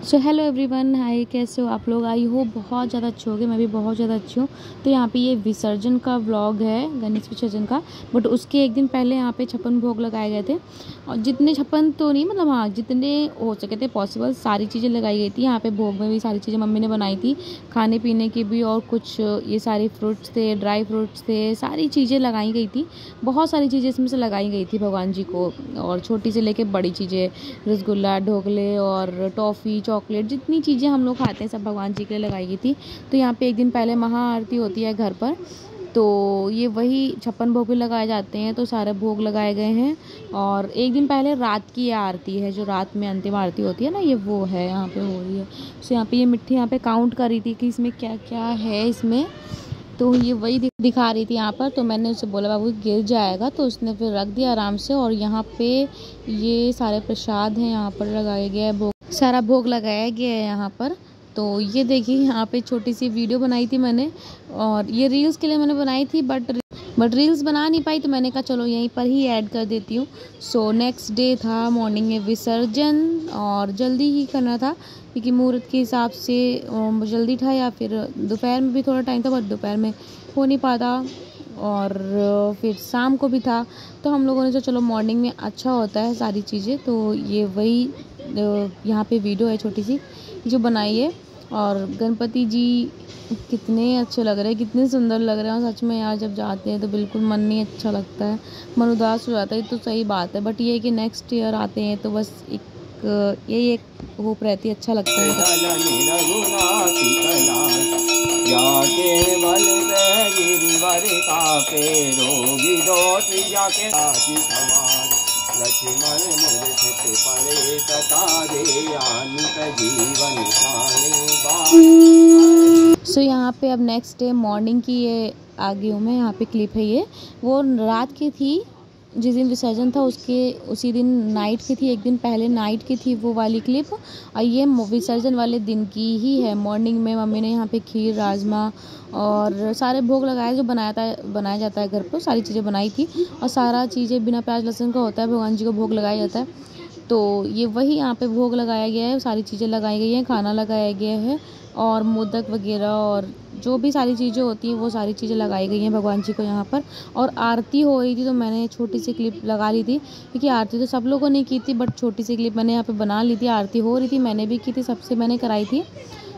So hello everyone, हाय, कैसे हो आप लोग। आई हो बहुत ज़्यादा अच्छे होगे, मैं भी बहुत ज़्यादा अच्छी हूँ। तो यहाँ पे ये विसर्जन का व्लॉग है, गणेश विसर्जन का। बट उसके एक दिन पहले यहाँ पे 56 भोग लगाए गए थे। और जितने 56 तो नहीं, मतलब हाँ जितने हो सके थे पॉसिबल सारी चीज़ें लगाई गई थी। यहाँ पे भोग में भी सारी चीज़ें मम्मी ने बनाई थी, खाने पीने की भी, और कुछ ये सारे फ्रूट्स थे, ड्राई फ्रूट्स थे, सारी चीज़ें लगाई गई थी। बहुत सारी चीज़ें इसमें से लगाई गई थी भगवान जी को, और छोटी से लेके बड़ी चीज़ें, रसगुल्ला, ढोकले और टॉफ़ी, चॉकलेट, जितनी चीज़ें हम लोग खाते हैं सब भगवान जी के लिए लगाई गई थी। तो यहाँ पे एक दिन पहले महाआरती होती है घर पर, तो ये वही 56 भोग भी लगाए जाते हैं। तो सारे भोग लगाए गए हैं। और एक दिन पहले रात की आरती है, जो रात में अंतिम आरती होती है ना, ये वो है यहाँ पे हो रही है। तो यहाँ पे ये मिट्टी यहाँ पे काउंट कर रही थी कि इसमें क्या क्या है इसमें। तो ये वही दिखा रही थी यहाँ पर। तो मैंने उससे बोला बाबू गिर जाएगा, तो उसने फिर रख दिया आराम से। और यहाँ पे ये सारे प्रसाद हैं, यहाँ पर लगाया गया है भोग, सारा भोग लगाया गया है यहाँ पर। तो ये देखिए यहाँ पे छोटी सी वीडियो बनाई थी मैंने, और ये रील्स के लिए मैंने बनाई थी, बट रील्स बना नहीं पाई, तो मैंने कहा चलो यहीं पर ही ऐड कर देती हूँ। सो नेक्स्ट डे था, मॉर्निंग में विसर्जन, और जल्दी ही करना था क्योंकि मुहूर्त के हिसाब से जल्दी था, या फिर दोपहर में भी थोड़ा टाइम था, बट दोपहर में हो नहीं पाता, और फिर शाम को भी था। तो हम लोगों ने सोचा चलो मॉर्निंग में अच्छा होता है सारी चीज़ें। तो ये वही यहाँ पे वीडियो है छोटी सी जो बनाई है। और गणपति जी कितने अच्छे लग रहे हैं, कितने सुंदर लग रहे हैं। और सच में यार जब जाते हैं तो बिल्कुल मन नहीं अच्छा लगता है, मन उदास हो जाता है। तो सही बात है, बट ये है कि नेक्स्ट ईयर आते हैं तो बस यही एक होप रहती है, अच्छा लगता है। सो यहाँ पे अब नेक्स्ट डे मॉर्निंग की ये आ गई हूँ मैं। यहाँ पे क्लिप है, ये वो रात की थी जिस दिन विसर्जन था, उसके उसी दिन नाइट की थी, एक दिन पहले नाइट की थी वो वाली क्लिप। और ये विसर्जन वाले दिन की ही है। मॉर्निंग में मम्मी ने यहाँ पे खीर, राजमा और सारे भोग लगाए जो बनाया जाता है घर पर, सारी चीज़ें बनाई थी। और सारा चीज़ें बिना प्याज लहसुन का होता है, भगवान जी को भोग लगाया जाता है। तो ये वही यहाँ पे भोग लगाया गया है, सारी चीज़ें लगाई गई हैं, खाना लगाया गया है, और मोदक वगैरह और जो भी सारी चीज़ें होती हैं वो सारी चीज़ें लगाई गई हैं भगवान जी को यहाँ पर। और आरती हो रही थी, तो मैंने छोटी सी क्लिप लगा ली थी, क्योंकि आरती तो सब लोगों ने की थी, बट छोटी सी क्लिप मैंने यहाँ पे बना ली थी। आरती हो रही थी, मैंने भी की थी, सबसे मैंने कराई थी।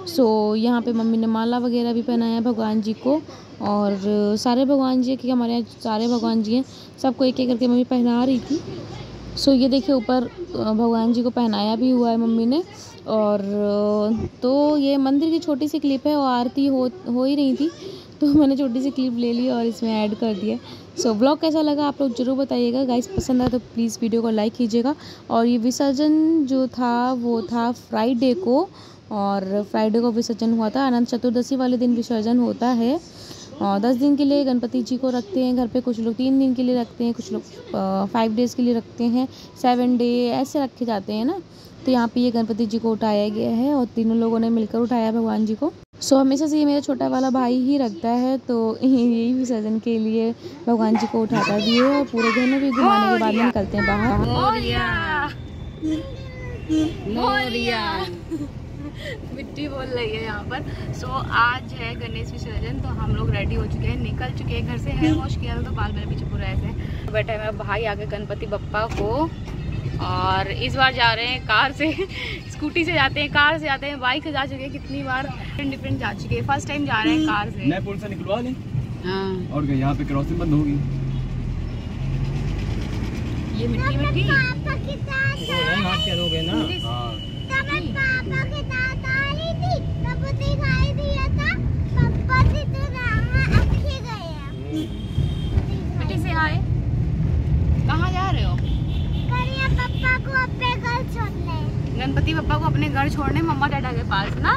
सो यहाँ पे मम्मी ने माला वगैरह भी पहनाया भगवान जी को, और सारे भगवान जी, क्योंकि हमारे यहाँ सारे भगवान जी हैं, सबको एक एक करके मम्मी पहना रही थी। सो ये देखिए ऊपर भगवान जी को पहनाया भी हुआ है मम्मी ने। और तो ये मंदिर की छोटी सी क्लिप है, और आरती हो ही रही थी, तो मैंने छोटी सी क्लिप ले ली और इसमें ऐड कर दिया। सो व्लॉग कैसा लगा आप लोग ज़रूर बताइएगा गाइस। पसंद आया तो प्लीज़ वीडियो को लाइक कीजिएगा। और ये विसर्जन जो था वो था फ्राइडे को, और फ्राइडे को विसर्जन हुआ था। अनंत चतुर्दशी वाले दिन विसर्जन होता है। 10 दिन के लिए गणपति जी को रखते हैं घर पे, कुछ लोग 3 दिन के लिए रखते हैं, कुछ लोग 5 डेज़ के लिए रखते हैं, 7 डे ऐसे रखे जाते हैं ना। तो यहाँ पे ये गणपति जी को उठाया गया है, और तीनों लोगों ने मिलकर उठाया भगवान जी को। सो हमेशा से ये मेरा छोटा वाला भाई ही रखता है, तो यही विसर्जन के लिए भगवान जी को उठाता भी है, और पूरे घर में भी घुमाने के बाद में निकलते हैं बाहर। मिट्टी बोल रही है यहाँ पर। सो आज है गणेश विसर्जन, तो हम लोग रेडी हो चुके हैं, निकल चुके हैं घर से। हेयर वॉश किया था, तो बाल मेरे पीछे पूरा ऐसे बैठा है मेरा भाई आगे गणपति बप्पा को। और इस बार जा रहे हैं कार से स्कूटी से जाते हैं, कार से जाते हैं, बाइक से जा चुके हैं, कितनी बार डिफरेंट जा चुके हैं, फर्स्ट टाइम जा रहे हैं कार से। नए पुल से निकलवा लें। हाँ, और यहाँ पे क्रॉसिंग बंद होगी। ये मिट्टी मिट्टी मिट्टी से आए। कहाँ जा रहे हो? गणपति पप्पा को अपने घर छोड़ने मम्मा डैडा के पास ना।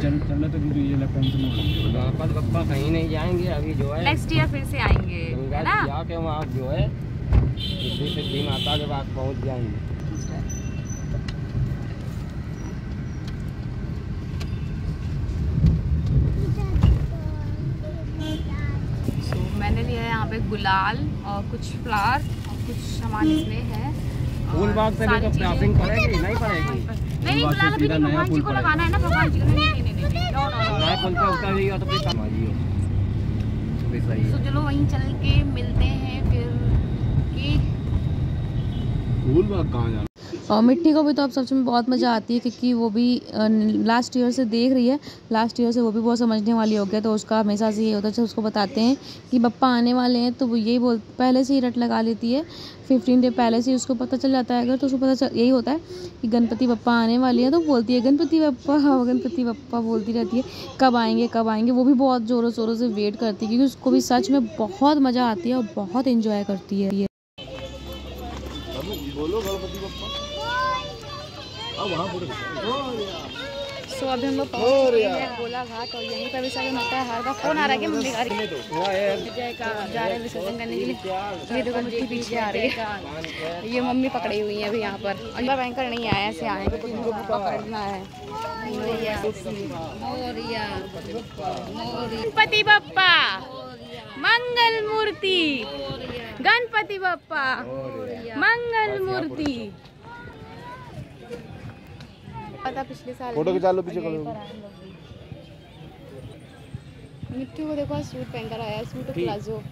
चलना तो ये गणपति पप्पा कहीं नहीं जाएंगे अभी, जो है नेक्स्ट ईयर फिर से आएंगे ना। जाके वहाँ जो है सिद्धि माता के पास पहुँच जाएंगे। मैंने लिया है यहाँ पे गुलाल और कुछ फ्लावर और कुछ सामान इसमें है। फूल बाग से लेकर शॉपिंग पड़ेगी नहीं पड़ेगी? नहीं फिलहाल अभी भगवान जी को लगाना है ना, भगवान जी को। नया पुल पे उतर रही हो तो फिर काम आ जियो। तो चलो वहीं चल के मिलते हैं फिर कि फूल बाग कहाँ जाना। और मिट्टी को भी तो अब सच में बहुत मज़ा आती है, क्योंकि वो भी लास्ट ईयर से देख रही है, लास्ट ईयर से वो भी बहुत समझने वाली हो गया। तो उसका हमेशा से ये होता है, जब उसको बताते हैं कि पप्पा आने वाले हैं तो वो यही पहले से ही रट लगा लेती है। 15 डे पहले से उसको पता चल जाता है। अगर तो उसको यही होता है कि गणपति बप्पा आने वाली है, तो बोलती है गणपति बप्पा बोलती रहती है, कब आएंगे कब आएंगे। वो भी बहुत ज़ोरों शोरों से वेट करती है, क्योंकि उसको भी सच में बहुत मज़ा आती है और बहुत इंजॉय करती है। बोलो गणपति बप्पा। सो अभी हम लोग पहुंच गए हैं गोला घाट और यहीं पर विसर्जन होता है। हर का फोन आ रहा है कि मम्मी आ रही है का जा रहे हैं विसर्जन करने के लिए। ये देखो मिट्टी पीछे आ रही है, ये मम्मी पकड़ी हुई है अभी यहाँ पर। और बैंकर नहीं आया, ऐसे आए तो कुछ इनको पकड़ना है। गणपति बप्पा मंगल मूर्ति, गणपति बप्पा मंगल मूर्ति। पता पिछले साल फोटो खिंचा लो पीछे करो। मिट्टी को देखो, सूट पहनकर आया है, सूट और प्लाजो।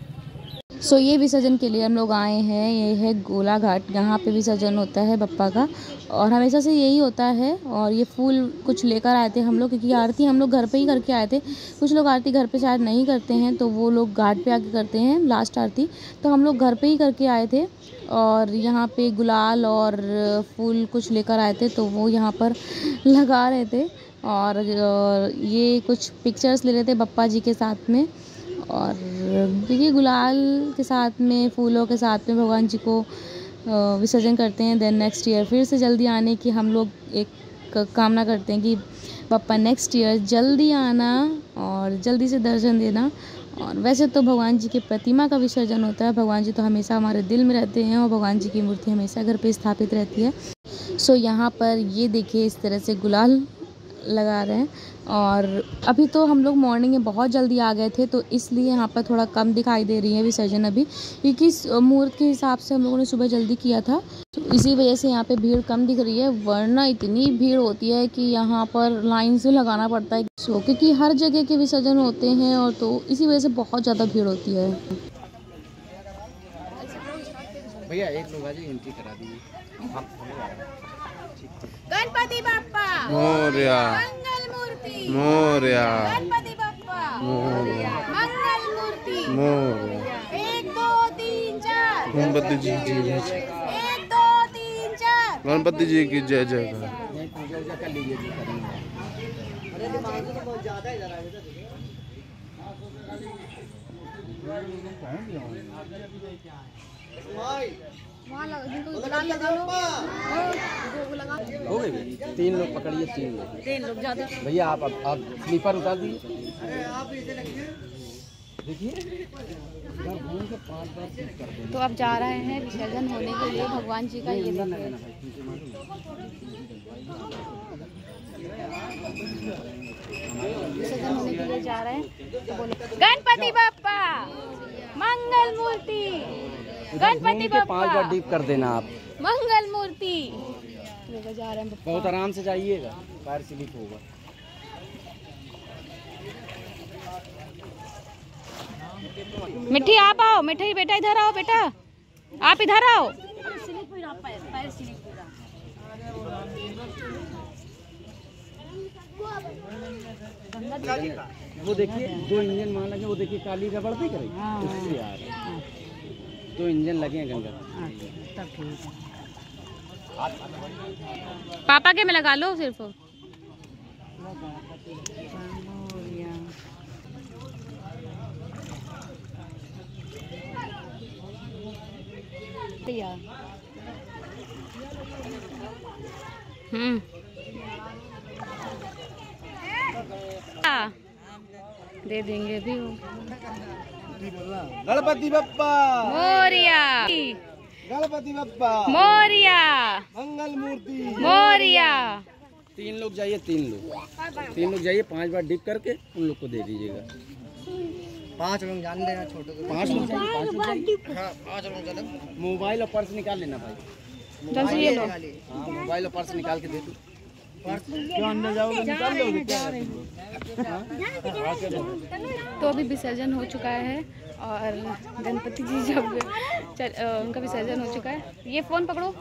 सो ये विसर्जन के लिए हम लोग आए हैं। ये है गोला घाट, यहाँ पे विसर्जन होता है बप्पा का, और हमेशा से यही होता है। और ये फूल कुछ लेकर आए थे हम लोग, क्योंकि आरती हम लोग घर पे ही करके आए थे। कुछ लोग आरती घर पे शायद नहीं करते हैं, तो वो लोग घाट पे आके करते हैं लास्ट आरती। तो हम लोग घर पे ही करके आए थे, और यहाँ पे गुलाल और फूल कुछ लेकर आए थे, तो वो यहाँ पर लगा रहे थे। और ये कुछ पिक्चर्स ले रहे थे बप्पा जी के साथ में। और देखिए गुलाल के साथ में, फूलों के साथ में भगवान जी को विसर्जन करते हैं। देन नेक्स्ट ईयर फिर से जल्दी आने की हम लोग एक कामना करते हैं कि बप्पा नेक्स्ट ईयर जल्दी आना और जल्दी से दर्शन देना। और वैसे तो भगवान जी के प्रतिमा का विसर्जन होता है, भगवान जी तो हमेशा हमारे दिल में रहते हैं, और भगवान जी की मूर्ति हमेशा घर पे स्थापित रहती है। सो यहाँ पर ये देखिए इस तरह से गुलाल लगा रहे हैं। और अभी तो हम लोग मॉर्निंग में बहुत जल्दी आ गए थे, तो इसलिए यहाँ पर थोड़ा कम दिखाई दे रही है विसर्जन अभी, क्योंकि मुहूर्त के हिसाब से हम लोगों ने सुबह जल्दी किया था, तो इसी वजह से यहाँ पे भीड़ कम दिख रही है। वरना इतनी भीड़ होती है कि यहाँ पर लाइन से लगाना पड़ता है। सो क्योंकि हर जगह के विसर्जन होते हैं, और तो इसी वजह से बहुत ज़्यादा भीड़ होती है। भैया एक लोग आज एंट्री करा दीजिए। गणपति बप्पा मोरया, मंगल मूर्ति मोरया, गणपति बप्पा मोरया, मंगल मूर्ति मोरया। 1 2 3 4 गणपति जी की जय, 1 2 3 4 गणपति जी की जय जय। हो गए 3 लोग पकड़िए, 3 लोग ज्यादा। भैया आप स्लीपर उतार दीजिए। देखिए तो अब जा रहे हैं विसर्जन होने के लिए भगवान जी का। ये विसर्जन होने के लिए जा रहे हैं, तो बोलो गणपति बप्पा मंगल मूर्ति, गणपति बप्पा 5 बार डीप कर देना आप। मंगल मूर्ति लेकर जा रहे हैं। बहुत आराम से जाइएगा, पैर स्लिप होगा। मिट्टी आप आओ, मिठाई बेटा इधर आओ, बेटा आप इधर आओ। वो देखिए 2 इंजन वहाँ लगे, वो देखिए काली रबड़ नहीं करेगी उससे यार 2 इंजन लगे हैं गंगा। पापा के में लगा लो सिर्फ। दे देंगे भी वो। गणपति बप्पा मोरिया, गणपति बप्पा मोरिया, मंगल मूर्ति मोरिया। 3 लोग जाइए, 3 लोग जाइए, 5 बार डिप करके उन लोग को दे दीजिएगा। 5 लोग जान देना, छोटे को 5 लोग जाइए, 5 लोग जाइए। हाँ 5 लोग चलो। मोबाइल और पर्स निकाल लेना भाई। ये लो। हाँ मोबाइल और पर्स निकाल के दे दो। क्यों अंदर जाओगे, निकाल लोगे क्या? तो अभी विसर्जन हो चुका है और गणपति जी जब उनका विसर्जन हो चुका है। ये फ़ोन पकड़ो,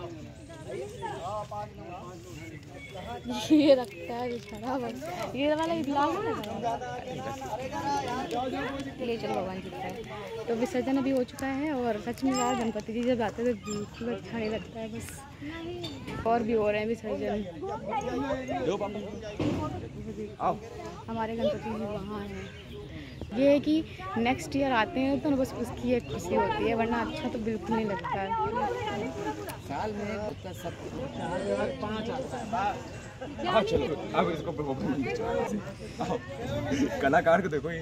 ये रखता है बेचारा, बस ये वाला ले चलो भगवान जी का। तो विसर्जन अभी हो चुका है और सच में यार गणपति जी जब आते हैं तो बिल्कुल अच्छा नहीं लगता है। बस और भी हो रहे हैं विसर्जन। हमारे गणपति जी वहाँ हैं। ये है कि नेक्स्ट ईयर आते हैं तो बस उसकी एक खुशी होती है, वरना अच्छा तो बिल्कुल नहीं लगता है। साल में सब 5 आता है। चलो अब इसको कलाकार को देखो, ये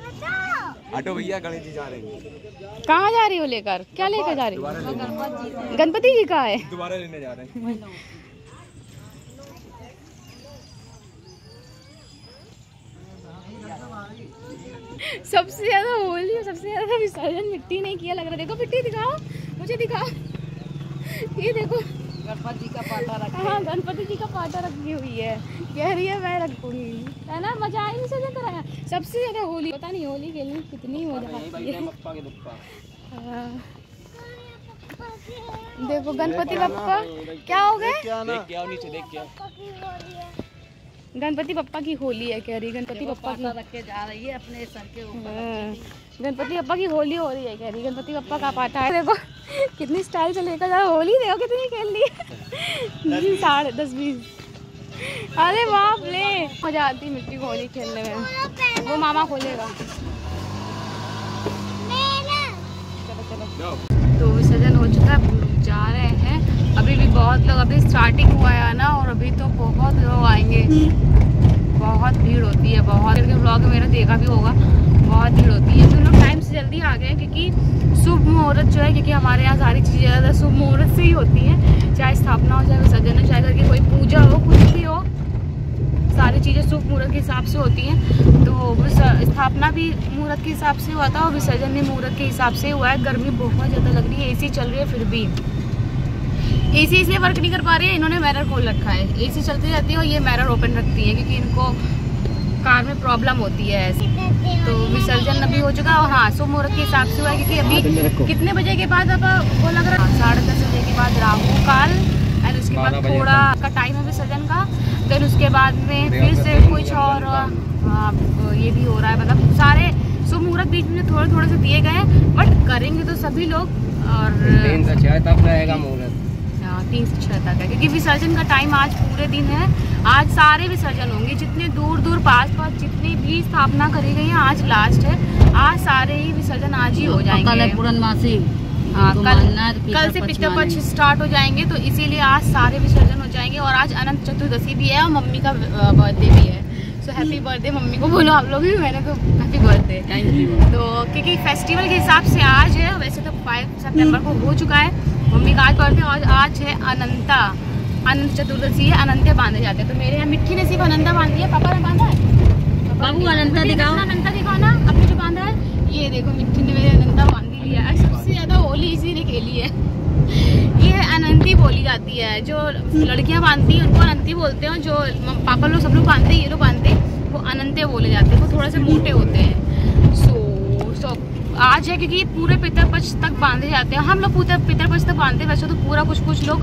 ऑटो भैया गणेश जी जा रहे हैं। कहाँ जा रही हो लेकर? क्या लेकर जा रही हो? गणपति जी का है, दोबारा लेने जा रहे हैं। सबसे ज्यादा होली, सबसे ज्यादा विसर्जन मिट्टी नहीं किया लग रहा। देखो मिट्टी दिखाओ, मुझे दिखाओ, ये देखो गणपति जी का पाटा रखा। हाँ गणपति जी का पाटा रखी हुई है, कह रही है मैं रखूंगी, है ना। मजा आई विसर्जन कराया। सबसे ज्यादा होली, पता नहीं होली खेलनी कितनी हो जाती है। देखो गणपति बप्पा क्या हो गए, गणपति बप्पा की होली है कह रही। गणपति बप्पा की रख के जा रही है अपने सर के ऊपर। गणपति बप्पा की होली हो रही है कह रही। गणपति बप्पा का पाटा है। देखो कितनी स्टाइल से लेकर जा, होली देखो कितनी खेल ली है। 10-20। अरे बाप रे, मजा आती मिट्टी को होली खेलने में। वो मामा खोलेगा। चलो चलो, तो विसर्जन हो चुका है, हम लोग जा रहे हैं। अभी भी बहुत लोग, अभी स्टार्टिंग हुआ है ना, और अभी तो बहुत लोग आएंगे। बहुत भीड़ होती है, बहुत ब्लॉग में मेरा देखा भी होगा, बहुत भीड़ होती है। तो लोग टाइम से जल्दी आ गए क्योंकि शुभ मुहूर्त जो है, क्योंकि हमारे यहाँ सारी चीज़ें ज़्यादा शुभ मुहूर्त से ही होती हैं। चाहे स्थापना हो, चाहे विसर्जन हो, चाहे घर की कोई पूजा हो, कुछ भी हो, सारी चीज़ें शुभ मुहूर्त के हिसाब से होती हैं। तो स्थापना भी मुहूर्त के हिसाब से हुआ था और विसर्जन भी मुहूर्त के हिसाब से हुआ है। गर्मी बहुत ज़्यादा लग रही है, एसी चल रही है, फिर भी एसी इसलिए वर्क नहीं कर पा रही है, इन्होंने मिरर खोल रखा है। एसी चलती रहती है और ये मिरर ओपन रखती है क्योंकि इनको कार में प्रॉब्लम होती है ऐसी। तो विसर्जन अभी हो चुका है और हाँ शुभ मुहूर्त के हिसाब से हुआ है क्योंकि अभी कितने बजे के बाद अब वो लग रहा है 10:30 बजे के बाद राहु काल, एंड उसके बाद थोड़ा का टाइम है विसर्जन का। फिर उसके बाद में फिर से कुछ और ये भी हो रहा है, मतलब सारे शुभ मुहूर्त बीच में थोड़े थोड़े से दिए गए, बट करेंगे तो सभी लोग। और 3 से 6 तक रहेगा मुहूर्त। 3 से 6 तक है क्योंकि विसर्जन का टाइम आज पूरे दिन है। आज सारे विसर्जन होंगे, जितने दूर दूर पास पास जितनी भी स्थापना करी गई है, आज लास्ट है। आज सारे ही विसर्जन आज ही हो जाएंगे। कल है पूर्णमासी। हाँ, कल से पितृपक्ष स्टार्ट हो जाएंगे, तो इसीलिए आज सारे विसर्जन हो जाएंगे। और आज अनंत चतुर्दशी भी है और मम्मी का बर्थडे भी है। सो हैप्पी बर्थडे मम्मी को बोलो आप लोग भी, मैंने तो हैप्पी बर्थडे। तो क्योंकि फेस्टिवल के हिसाब से आज है, वैसे तो 5 सितंबर को हो चुका है मम्मी का आज बर्थडे, और आज है अनंत चतुर्दशी है, अनंते बांधे जाते हैं। तो मेरे यहाँ मिट्टी ने सिर्फ अनंता बांध दिया, पापा ने बांधा है। बाबू अनंता दिखाओ, अनंता दिखाओ ना अपने जो बांधा है। ये देखो मिट्टी ने मेरे अनंता बांध लिया है। सबसे ज्यादा होली इसी ने खेली है। ये अनंती बोली जाती है, जो लड़कियां बांधती हैं उनको अनंती बोलते हैं, जो पापा लोग सब लोग बांधते हैं, ये लोग बांधते हैं, वो अनंते बोले जाते हैं। वो थोड़ा से मोटे होते हैं। सो आज है क्योंकि पूरे पितृपक्ष तक बांधे जाते हैं। हम लोग पूरे पितृपक्ष तक बांधते हैं, वैसे तो पूरा कुछ लोग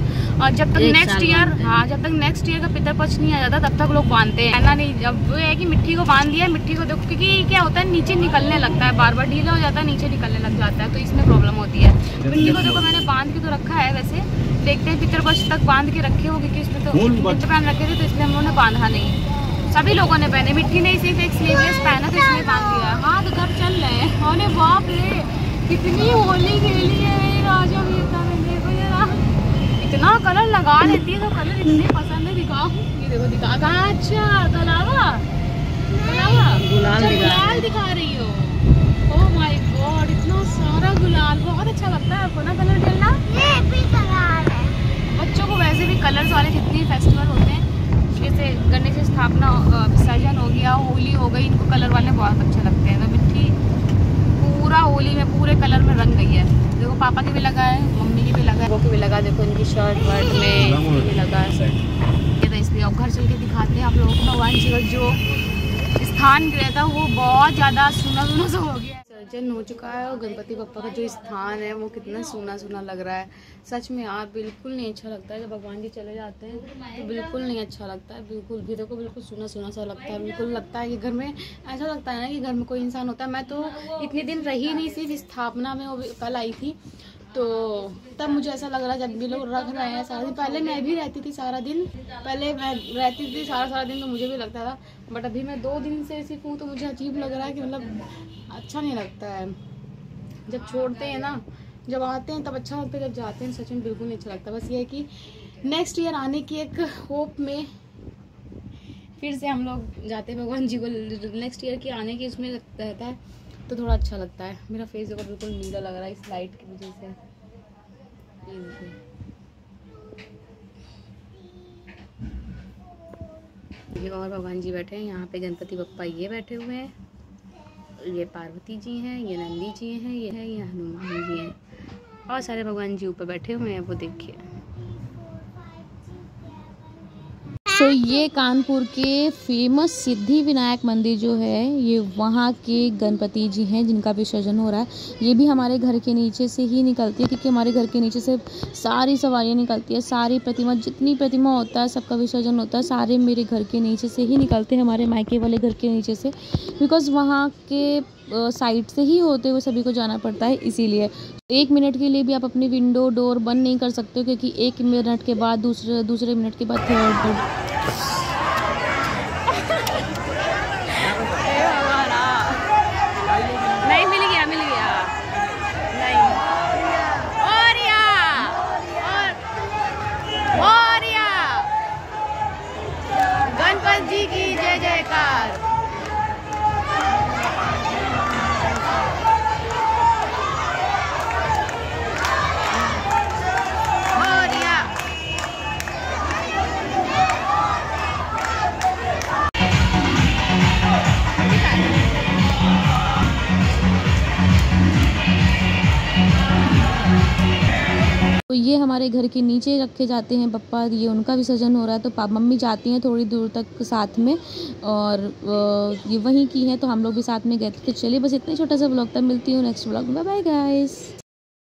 जब तक नेक्स्ट ईयर, हाँ जब तक नेक्स्ट ईयर का पितृपक्ष नहीं आ जाता तब तक लोग बांधते हैं ना। नहीं, जब वो है कि मिट्टी को बांध लिया, मिट्टी को देखो क्योंकि क्या होता है नीचे निकलने लगता है, बार बार ढीला हो जाता है, नीचे निकलने लग जाता है, तो इसमें प्रॉब्लम होती है। मिट्टी को देखो मैंने बांध के तो रखा है, वैसे देखते हैं पितृपक्ष तक बांध के रखे हो, क्योंकि इसमें तो पहन रखे थे तो इसलिए हम लोगों ने बांधा नहीं। सभी लोगों ने पहने, मिट्टी ने सिर्फ एक स्लीवलेस पहना तो इसलिए बांध दिया। हाथ उधर चल रहे हैं। अरे बाप रे, कितनी होली खेली है राजा वीरता में। देखो जरा, इतना कलर लगा लेती है, तो कलर इतने पसंद है। दिखाओ, ये देखो दिखा। अच्छा गुलाबा गुलाल दिखा रही हो। ओह माय गॉड, इतना सारा गुलाल, बहुत अच्छा लगता है आपको ना कलर खेलना। बच्चों को वैसे भी कलर्स वाले जितने फेस्टिवल होते हैं, जैसे गणेश स्थापना, विसर्जन हो गया, होली हो गई, इनको कलर वाले बहुत अच्छे लगते हैं। तो मिट्टी पूरा होली में पूरे कलर में रंग गई है। देखो पापा की भी लगा है, मम्मी की भी लगा है, वो की भी लगा। देखो इनकी शर्ट वर्ट में भी लगा है। ये तो इसलिए अब घर चल के दिखाते हैं भगवान जी का जो स्थान गृह था वो बहुत ज़्यादा सूना सूना सा हो गया। विसर्जन हो चुका है और गणपति बप्पा का जो स्थान है वो कितना सूना सूना लग रहा है। सच में यार बिल्कुल नहीं अच्छा लगता है जब भगवान जी चले जाते हैं, तो बिल्कुल नहीं अच्छा लगता है, बिल्कुल भी। देखो बिल्कुल सूना सूना सा लगता है, बिल्कुल लगता है कि घर में ऐसा लगता है ना कि घर में कोई इंसान होता है। मैं तो इतने दिन रही नहीं, सिर्फ स्थापना में वो कल आई थी, तो तब मुझे ऐसा लग रहा है जब भी लोग रख रहे हैं सारा दिन। पहले मैं भी रहती थी सारा दिन, पहले मैं रहती थी सारा दिन, तो मुझे भी लगता था। बट अभी मैं 2 दिन से सिर्फ हूँ तो मुझे अजीब लग रहा है कि मतलब अच्छा नहीं लगता है। जब छोड़ते हैं ना, जब आते हैं तब अच्छा लगता है, जब जाते हैं सच में बिल्कुल नहीं अच्छा लगता। बस ये है कि नेक्स्ट ईयर आने की एक होप में फिर से हम लोग जाते हैं भगवान जी को, नेक्स्ट ईयर की आने की उसमें रहता है तो थोड़ा अच्छा लगता है। मेरा फेस देखो बिल्कुल नीला लग रहा है इस लाइट की वजह से। ये और भगवान जी बैठे हैं यहाँ पे, गणपति बप्पा ये बैठे हुए हैं, ये पार्वती जी हैं, ये नंदी जी हैं, ये हनुमान जी हैं, और सारे भगवान जी ऊपर बैठे हुए हैं, वो देखिए। तो ये कानपुर के फेमस सिद्धि विनायक मंदिर जो है, ये वहाँ के गणपति जी हैं जिनका विसर्जन हो रहा है। ये भी हमारे घर के नीचे से ही निकलती है, क्योंकि हमारे घर के नीचे से सारी सवारियाँ निकलती है, सारी प्रतिमा, जितनी प्रतिमा होता है सबका विसर्जन होता है, सारे मेरे घर के नीचे से ही निकलते हैं, हमारे मायके वाले घर के नीचे से, बिकॉज़ वहाँ के साइड से ही होते हुए सभी को जाना पड़ता है। इसीलिए 1 मिनट के लिए भी आप अपनी विंडो डोर बंद नहीं कर सकते, क्योंकि 1 मिनट के बाद दूसरे मिनट के बाद थर्ड। नहीं मिल गया नहीं। और गणपति जी की जय जयकार। तो ये हमारे घर के नीचे रखे जाते हैं बप्पा, ये उनका विसर्जन हो रहा है, तो मम्मी जाती हैं थोड़ी दूर तक साथ में, और ये वहीं की हैं, तो हम लोग भी साथ में गए थे। तो चलिए बस इतना छोटा सा व्लॉग था, मिलती हूँ नेक्स्ट व्लॉग में, बाय बाय गाइस।